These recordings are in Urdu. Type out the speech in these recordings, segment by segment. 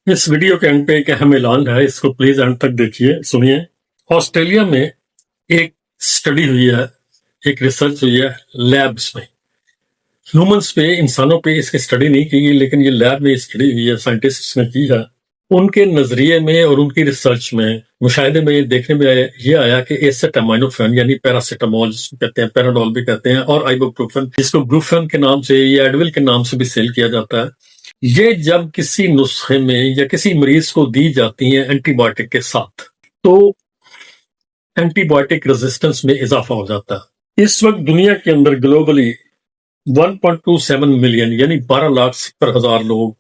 اس ویڈیو کے اینڈ پہ ایک اہم اعلان ہے، اس کو پلیز اینڈ تک دیکھیے، سنیے۔ آسٹریلیا میں ایک اسٹڈی ہوئی ہے، ایک ریسرچ ہوئی ہے لیبس میں، ہیومنس پہ، انسانوں پہ اس کی اسٹڈی نہیں کی گئی، لیکن یہ لیب میں اسٹڈی ہوئی ہے، سائنٹسٹ نے کی ہے۔ ان کے نظریے میں اور ان کی ریسرچ میں، مشاہدے میں دیکھنے میں یہ آیا کہ ایسیٹامینوفین یعنی پیراسیٹامول جس کو کہتے ہیں، پیراڈول بھی کہتے ہیں، اور آئیبوپروفین جس کو بروفین کے نام سے یا ایڈول کے نام سے بھی سیل کیا جاتا ہے، یہ جب کسی نسخے میں یا کسی مریض کو دی جاتی ہیں اینٹی بایوٹک کے ساتھ تو اینٹی بایوٹک ریزسٹنس میں اضافہ ہو جاتا ہے۔ اس وقت دنیا کے اندر گلوبلی 1.27 ملین یعنی 12,70,000 لوگ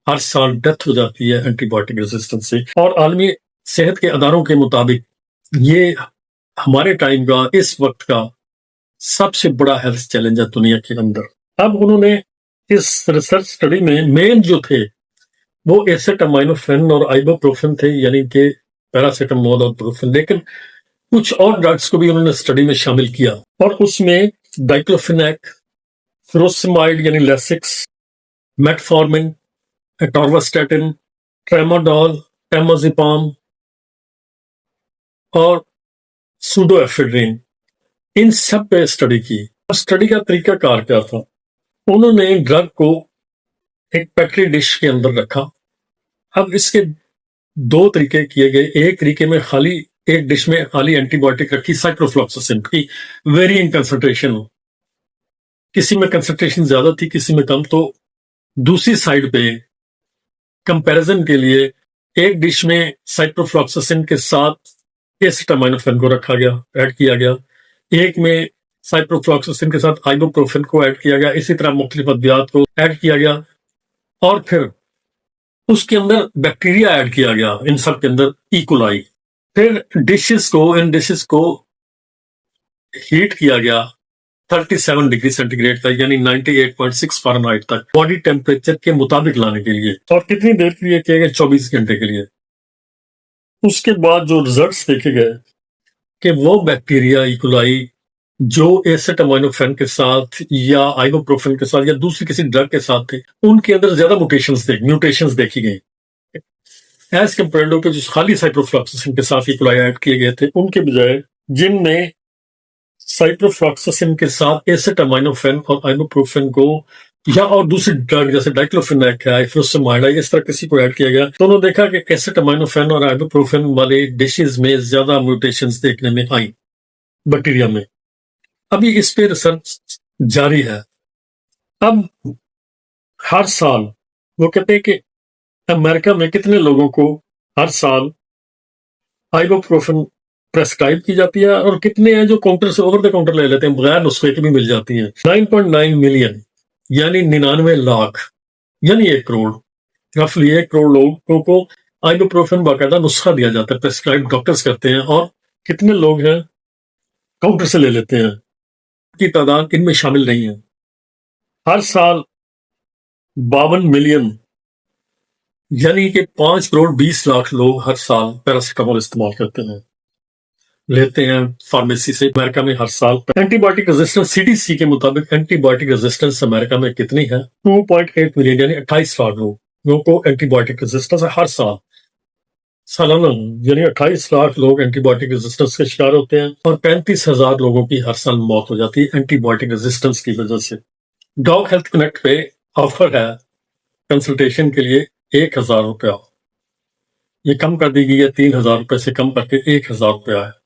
ہر سال ڈیتھ ہو جاتی ہے اینٹی بایوٹک ریزسٹنس سے، اور عالمی صحت کے اداروں کے مطابق یہ ہمارے ٹائم کا، اس وقت کا سب سے بڑا ہیلتھ چیلنج ہے دنیا کے اندر۔ اب انہوں نے اس ریسرچ اسٹڈی میں مین جو تھے وہ ایسیٹامینوفین اور آئیبوپروفین تھے، یعنی کہ پیراسیٹامول اور بروفین، لیکن کچھ اور ڈرگس کو بھی انہوں نے اسٹڈی میں شامل کیا، اور اس میں ڈائکلوفینیک، فروسیمائڈ یعنی لیسکس، میٹفارمن، اٹارواسٹاٹن، ٹریماڈول، ٹیمازیپام اور سوڈو ایفیڈرین، ان سب پہ اسٹڈی کی۔ اسٹڈی کا طریقہ کار کیا تھا؟ انہوں نے ڈرگ کو ایک پیٹری ڈش کے اندر رکھا۔ اب اس کے دو طریقے کیے گئے، ایک طریقے میں خالی ایک ڈش میں خالی اینٹی بایوٹک رکھی، سائپروفلوکساسن کی ویرینگ کنسنٹریشن ہو، کسی میں کنسنٹریشن زیادہ تھی، کسی میں کم، تو دوسری سائڈ پہ کمپیریزن کے لیے ایک ڈش میں سائپروفلوکساسن کے ساتھ ایسیٹامینوفین کو رکھا گیا، ایڈ کیا گیا، ایک میں سائپروفلوکساسن کے ساتھ آئیبوپروفین کو ایڈ کیا گیا، اسی طرح مختلف ادویات کو ایڈ کیا گیا، اور پھر اس کے اندر بیکٹیریا ایڈ کیا گیا، ان سب کے اندر ایکولائی۔ پھر ان ڈشز کو ہیٹ کیا گیا 37 ڈگری سینٹی گریڈ تک، یعنی 98.6 فارنہائٹ تک، باڈی ٹیمپریچر کے مطابق لانے کے لیے، اور کتنی دیر کے لیے کیا گیا؟ 24 گھنٹے کے لیے۔ اس کے بعد جو ریزلٹس دیکھے گئے کہ وہ بیکٹیریا ایکولائی جو ایسیٹامینوفین کے ساتھ یا آئیبوپروفین کے ساتھ یا دوسری کسی ڈرگ کے ساتھ تھے، ان کے اندر زیادہ میوٹیشنز دیکھی گئی ایز کمپیئرڈ ٹو جو خالی سائپروفلوکساسن کے ساتھ ایکولائی ایڈ کیے گئے تھے، ان کے بجائے جن میں سائپروفلوکساسن کے ساتھ ایسیٹامینوفین اور آئیبوپروفین کو یا اور دوسری ڈرگ جیسے ڈائکلوفینیک ہے، فروسیمائڈ ہے، اس طرح کسی کو ایڈ کیا گیا، تو انہوں نے دیکھا کہ ایسیٹامینوفین اور آئیبوپروفین والے ڈشز میں زیادہ میوٹیشنز دیکھنے میں آئیں بیکٹیریا میں۔ ابھی اس پہ ریسرچ جاری ہے۔ اب ہر سال وہ کہتے ہیں کہ امریکہ میں کتنے لوگوں کو ہر سال آئیبوپروفین پریسکرائب کی جاتی ہے، اور کتنے ہیں جو کاؤنٹر سے اوور دا کاؤنٹر لے لیتے ہیں، بغیر نسخے کے بھی مل جاتی ہیں۔ 9.9 ملین یعنی 99 لاکھ یعنی 1 کروڑ، رفلی 1 کروڑ لوگوں کو آئیبوپروفین باقاعدہ نسخہ دیا جاتا ہے، پریسکرائب ڈاکٹرز کرتے ہیں، اور کتنے لوگ ہیں کاؤنٹر سے لے لیتے ہیں، کی تعداد ان میں شامل نہیں ہے۔ ہر سال 52 ملین یعنی کہ 5 کروڑ 20 لاکھ لوگ ہر سال پیراسیٹامول استعمال کرتے ہیں، لیتے ہیں فارمیسی سے۔ امریکہ میں ہر سال antibiotic resistance, C D C کے مطابق اینٹی بایوٹک ریزسٹنس امریکہ میں کتنی ہے؟ 2.8 ملین یعنی 28 لاکھ لوگوں کو اینٹی بایوٹک ریزسٹنس ہر سال، سالانہ، یعنی 28 لاکھ لوگ اینٹی بایوٹک ریزسٹنس کے شکار ہوتے ہیں، اور 35,000 لوگوں کی ہر سال موت ہو جاتی ہے اینٹی بایوٹک ریزسٹنس کی وجہ سے۔ ڈاگ ہیلتھ کنیکٹ پہ آفر ہے کنسلٹیشن کے لیے 1,000 روپیہ، یہ کم کر دی گئی ہے، 3,000 روپے سے کم کر کے 1,000 روپیہ ہے۔